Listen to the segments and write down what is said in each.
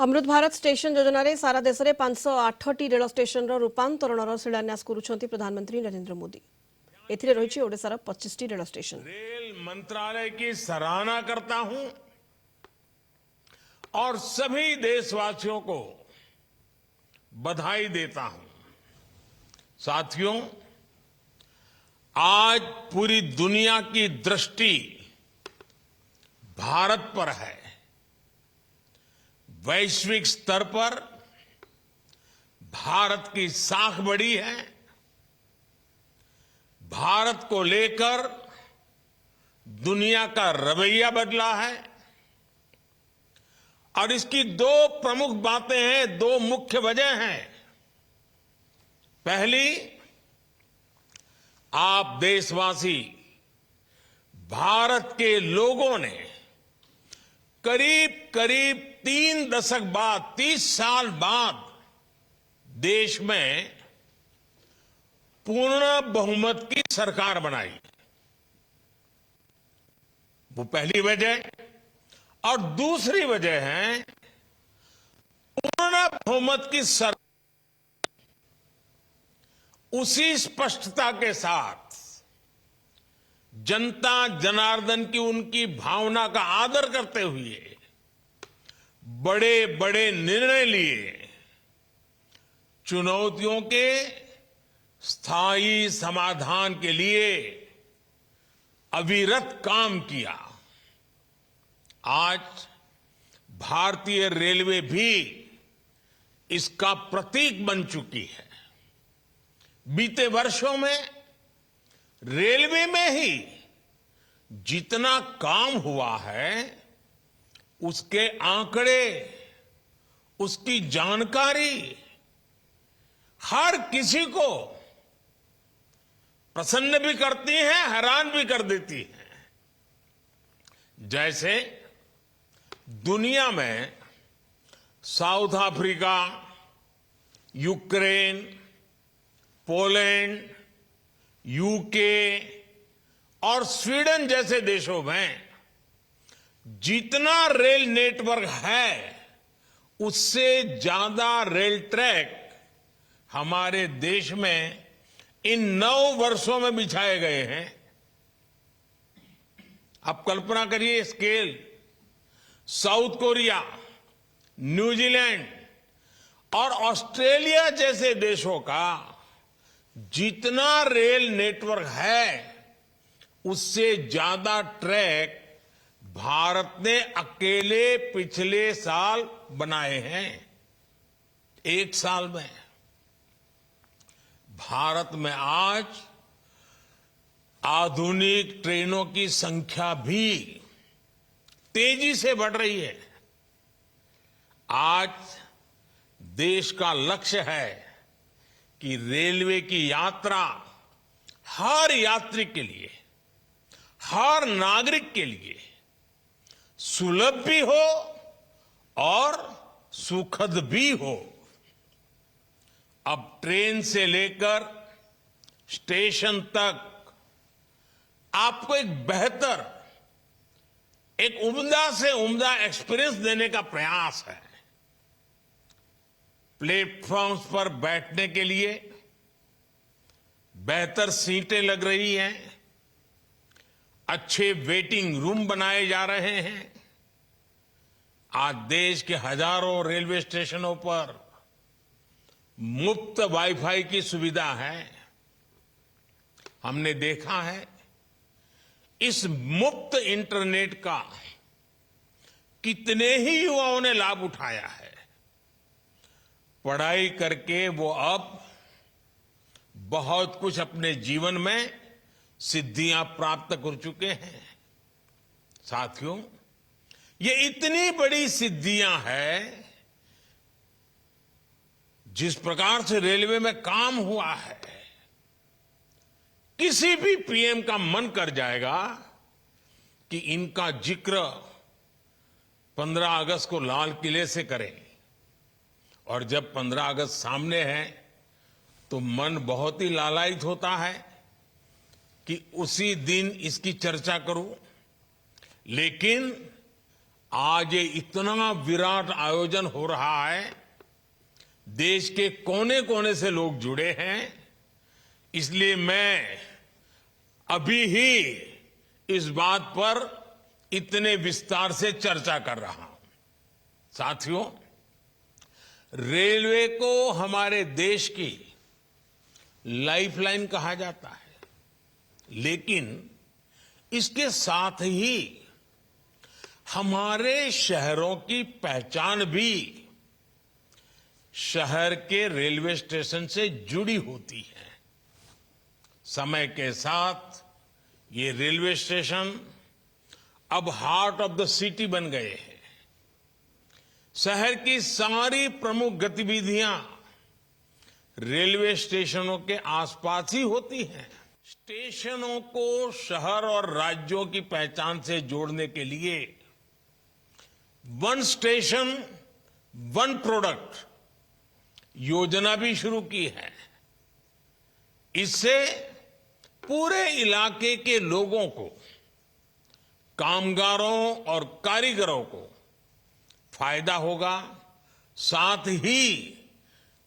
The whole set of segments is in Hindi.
अमृत भारत स्टेशन योजन रे सारा देश में 508 रेल स्टेशन रूपांतरण शिलान्यास करुछंती प्रधानमंत्री नरेंद्र मोदी। एथिरे रहिछि ओडिशार 25टी रेल स्टेशन। रेल मंत्रालय की सराहना करता हूं और सभी देशवासियों को बधाई देता हूं। साथियों, आज पूरी दुनिया की दृष्टि भारत पर है। वैश्विक स्तर पर भारत की साख बढ़ी है। भारत को लेकर दुनिया का रवैया बदला है और इसकी दो प्रमुख बातें हैं, दो मुख्य वजह हैं। पहली, आप देशवासी, भारत के लोगों ने करीब करीब 3 दशक बाद, 30 साल बाद देश में पूर्ण बहुमत की सरकार बनाई। वो पहली वजह। और दूसरी वजह है पूर्ण बहुमत की सरकार उसी स्पष्टता के साथ जनता जनार्दन की उनकी भावना का आदर करते हुए बड़े बड़े निर्णय लिए, चुनौतियों के स्थायी समाधान के लिए अविरत काम किया। आज भारतीय रेलवे भी इसका प्रतीक बन चुकी है। बीते वर्षों में रेलवे में ही जितना काम हुआ है, उसके आंकड़े, उसकी जानकारी हर किसी को प्रसन्न भी करती है, हैरान भी कर देती है। जैसे दुनिया में south Africa, Ukraine, Poland, UK और स्वीडन जैसे देशों में जितना रेल नेटवर्क है, उससे ज्यादा रेल ट्रैक हमारे देश में इन 9 वर्षों में बिछाए गए हैं। आप कल्पना करिए स्केल। साउथ कोरिया, न्यूजीलैंड और ऑस्ट्रेलिया जैसे देशों का जितना रेल नेटवर्क है, उससे ज्यादा ट्रैक भारत ने अकेले पिछले साल बनाए हैं। एक साल में भारत में आज आधुनिक ट्रेनों की संख्या भी तेजी से बढ़ रही है। आज देश का लक्ष्य है कि रेलवे की यात्रा हर यात्री के लिए, हर नागरिक के लिए सुलभ भी हो और सुखद भी हो। अब ट्रेन से लेकर स्टेशन तक आपको एक बेहतर, एक उम्दा से उम्दा एक्सपीरियंस देने का प्रयास है। प्लेटफॉर्म्स पर बैठने के लिए बेहतर सीटें लग रही हैं, अच्छे वेटिंग रूम बनाए जा रहे हैं। आज देश के हजारों रेलवे स्टेशनों पर मुफ्त वाईफाई की सुविधा है। हमने देखा है इस मुफ्त इंटरनेट का कितने ही युवाओं ने लाभ उठाया है। पढ़ाई करके वो अब बहुत कुछ अपने जीवन में सिद्धियां प्राप्त कर चुके हैं। साथियों, ये इतनी बड़ी सिद्धियां हैं, जिस प्रकार से रेलवे में काम हुआ है, किसी भी पीएम का मन कर जाएगा कि इनका जिक्र 15 अगस्त को लाल किले से करें। और जब 15 अगस्त सामने है तो मन बहुत ही लालायित होता है कि उसी दिन इसकी चर्चा करूं। लेकिन आज ये इतना विराट आयोजन हो रहा है, देश के कोने कोने से लोग जुड़े हैं, इसलिए मैं अभी ही इस बात पर इतने विस्तार से चर्चा कर रहा हूं। साथियों, रेलवे को हमारे देश की लाइफलाइन कहा जाता है, लेकिन इसके साथ ही हमारे शहरों की पहचान भी शहर के रेलवे स्टेशन से जुड़ी होती है। समय के साथ ये रेलवे स्टेशन अब हार्ट ऑफ द सिटी बन गए हैं। शहर की सारी प्रमुख गतिविधियां रेलवे स्टेशनों के आसपास ही होती हैं। स्टेशनों को शहर और राज्यों की पहचान से जोड़ने के लिए वन स्टेशन वन प्रोडक्ट योजना भी शुरू की है। इससे पूरे इलाके के लोगों को, कामगारों और कारीगरों को फायदा होगा, साथ ही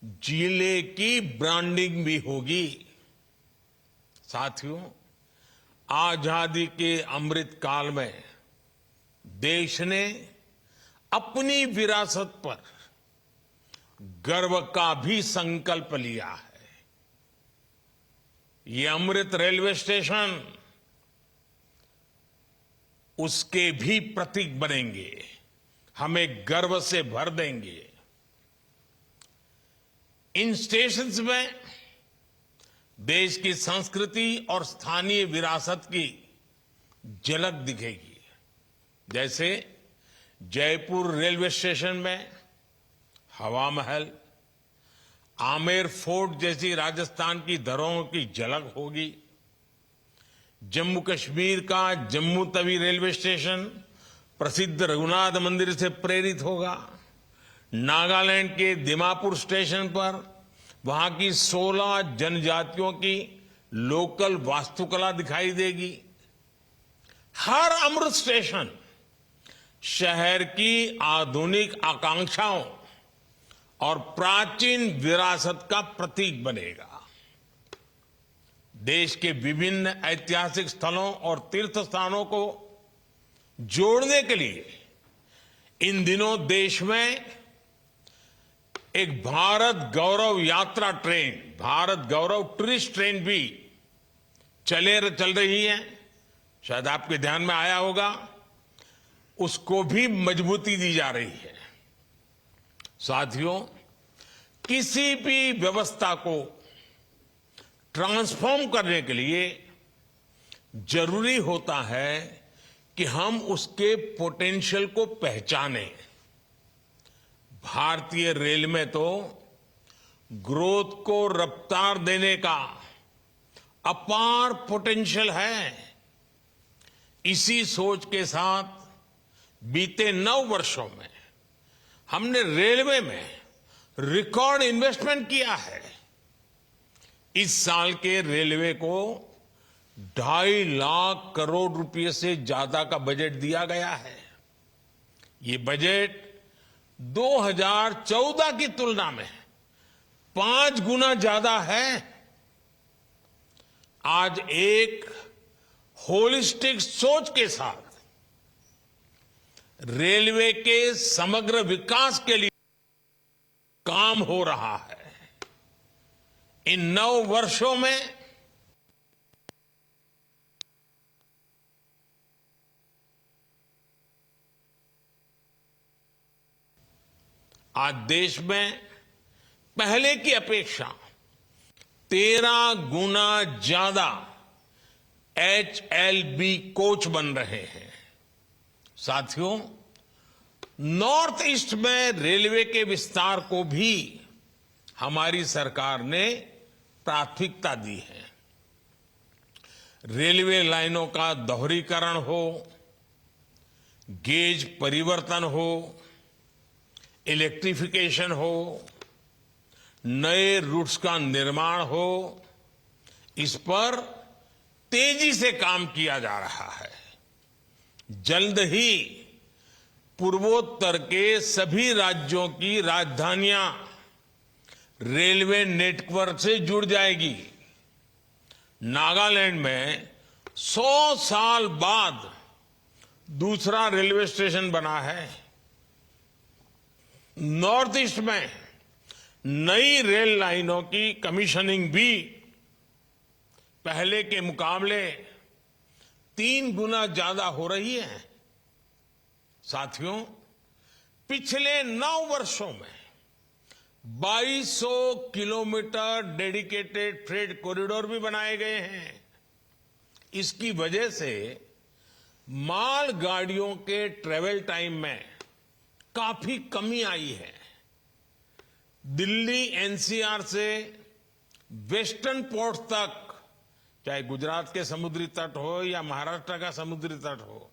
जिले की ब्रांडिंग भी होगी। साथियों, आजादी के अमृत काल में देश ने अपनी विरासत पर गर्व का भी संकल्प लिया है। ये अमृत रेलवे स्टेशन उसके भी प्रतीक बनेंगे, हमें गर्व से भर देंगे। इन स्टेशंस में देश की संस्कृति और स्थानीय विरासत की झलक दिखेगी। जैसे जयपुर रेलवे स्टेशन में हवा महल, आमेर फोर्ट जैसी राजस्थान की धरोहरों की झलक होगी। जम्मू कश्मीर का जम्मू तवी रेलवे स्टेशन प्रसिद्ध रघुनाथ मंदिर से प्रेरित होगा। नागालैंड के दिमापुर स्टेशन पर वहां की 16 जनजातियों की लोकल वास्तुकला दिखाई देगी। हर अमृत स्टेशन शहर की आधुनिक आकांक्षाओं और प्राचीन विरासत का प्रतीक बनेगा। देश के विभिन्न ऐतिहासिक स्थलों और तीर्थ स्थानों को जोड़ने के लिए इन दिनों देश में एक भारत गौरव यात्रा ट्रेन, भारत गौरव टूरिस्ट ट्रेन भी चल रही है। शायद आपके ध्यान में आया होगा, उसको भी मजबूती दी जा रही है। साथियों, किसी भी व्यवस्था को ट्रांसफॉर्म करने के लिए जरूरी होता है कि हम उसके पोटेंशियल को पहचानें। भारतीय रेल में तो ग्रोथ को रफ्तार देने का अपार पोटेंशियल है। इसी सोच के साथ बीते 9 वर्षों में हमने रेलवे में रिकॉर्ड इन्वेस्टमेंट किया है। इस साल के रेलवे को 2.5 लाख करोड़ रुपए से ज्यादा का बजट दिया गया है। ये बजट 2014 की तुलना में 5 गुना ज्यादा है। आज एक होलिस्टिक सोच के साथ रेलवे के समग्र विकास के लिए काम हो रहा है। इन 9 वर्षों में आज देश में पहले की अपेक्षा 13 गुना ज्यादा HLB कोच बन रहे हैं। साथियों, नॉर्थ ईस्ट में रेलवे के विस्तार को भी हमारी सरकार ने प्राथमिकता दी है। रेलवे लाइनों का दोहरीकरण हो, गेज परिवर्तन हो, इलेक्ट्रिफिकेशन हो, नए रूट्स का निर्माण हो, इस पर तेजी से काम किया जा रहा है। जल्द ही पूर्वोत्तर के सभी राज्यों की राजधानियां रेलवे नेटवर्क से जुड़ जाएगी। नागालैंड में 100 साल बाद दूसरा रेलवे स्टेशन बना है। नॉर्थ ईस्ट में नई रेल लाइनों की कमीशनिंग भी पहले के मुकाबले 3 गुना ज्यादा हो रही है। साथियों, पिछले 9 वर्षों में 2200 किलोमीटर डेडिकेटेड फ्रेट कॉरिडोर भी बनाए गए हैं। इसकी वजह से माल गाड़ियों के ट्रेवल टाइम में काफी कमी आई है। दिल्ली एनसीआर से वेस्टर्न पोर्ट तक, चाहे गुजरात के समुद्री तट हो या महाराष्ट्र का समुद्री तट हो,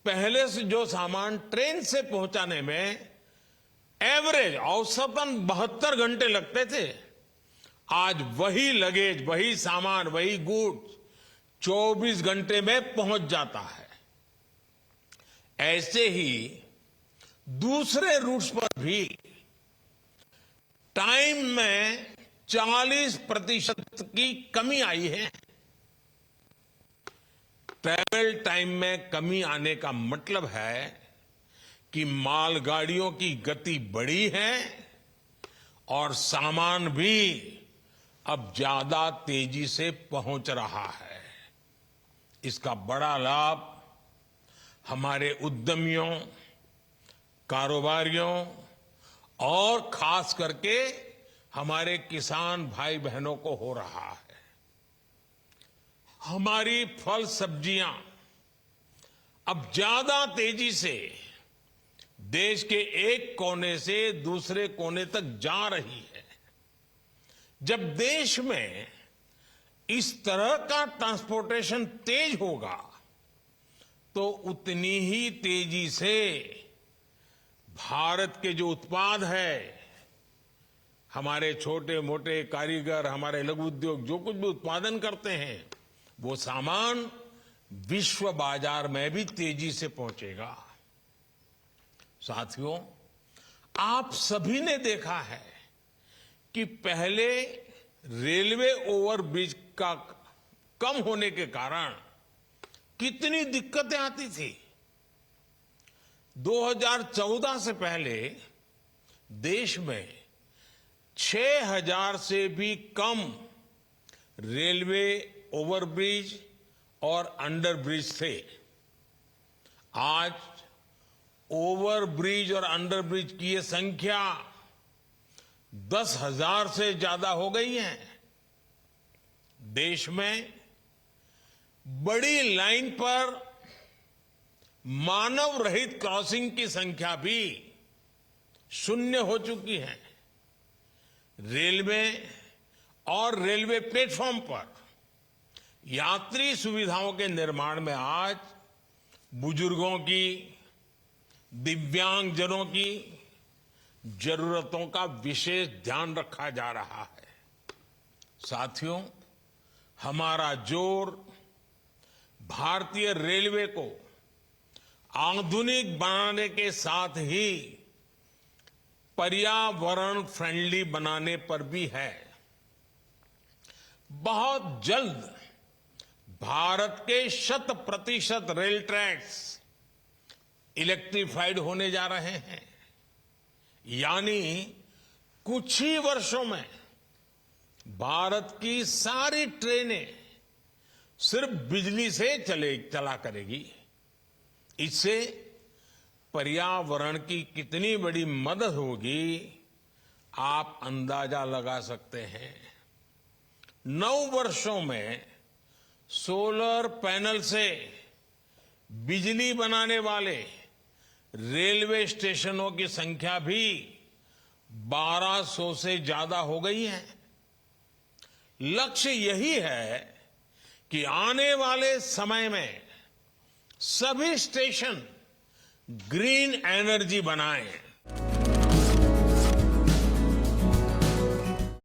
पहले से जो सामान ट्रेन से पहुंचाने में एवरेज औसतन 72 घंटे लगते थे, आज वही लगेज, वही सामान, वही गुड्स 24 घंटे में पहुंच जाता है। ऐसे ही दूसरे रूट्स पर भी टाइम में 40% की कमी आई है। ट्रैवल टाइम में कमी आने का मतलब है कि मालगाड़ियों की गति बढ़ी है और सामान भी अब ज्यादा तेजी से पहुंच रहा है। इसका बड़ा लाभ हमारे उद्यमियों, कारोबारियों और खास करके हमारे किसान भाई बहनों को हो रहा है। हमारी फल सब्जियां अब ज्यादा तेजी से देश के एक कोने से दूसरे कोने तक जा रही है। जब देश में इस तरह का ट्रांसपोर्टेशन तेज होगा तो उतनी ही तेजी से भारत के जो उत्पाद है, हमारे छोटे मोटे कारीगर, हमारे लघु उद्योग जो कुछ भी उत्पादन करते हैं, वो सामान विश्व बाजार में भी तेजी से पहुंचेगा। साथियों, आप सभी ने देखा है कि पहले रेलवे ओवरब्रिज का कम होने के कारण कितनी दिक्कतें आती थी। 2014 से पहले देश में 6000 से भी कम रेलवे ओवरब्रिज और अंडरब्रिज थे। आज ओवरब्रिज और अंडरब्रिज की ये संख्या 10,000 से ज्यादा हो गई है। देश में बड़ी लाइन पर मानव रहित क्रॉसिंग की संख्या भी 0 हो चुकी है। रेलवे और रेलवे प्लेटफॉर्म पर यात्री सुविधाओं के निर्माण में आज बुजुर्गों की, दिव्यांगजनों की जरूरतों का विशेष ध्यान रखा जा रहा है। साथियों, हमारा जोर भारतीय रेलवे को आधुनिक बनाने के साथ ही पर्यावरण फ्रेंडली बनाने पर भी है। बहुत जल्द भारत के 100% रेल ट्रैक्स इलेक्ट्रिफाइड होने जा रहे हैं। यानी कुछ ही वर्षों में भारत की सारी ट्रेनें सिर्फ बिजली से चला करेगी। इससे पर्यावरण की कितनी बड़ी मदद होगी, आप अंदाजा लगा सकते हैं। 9 वर्षों में सोलर पैनल से बिजली बनाने वाले रेलवे स्टेशनों की संख्या भी 1200 से ज्यादा हो गई है। लक्ष्य यही है कि आने वाले समय में सभी स्टेशन ग्रीन एनर्जी बनाएं।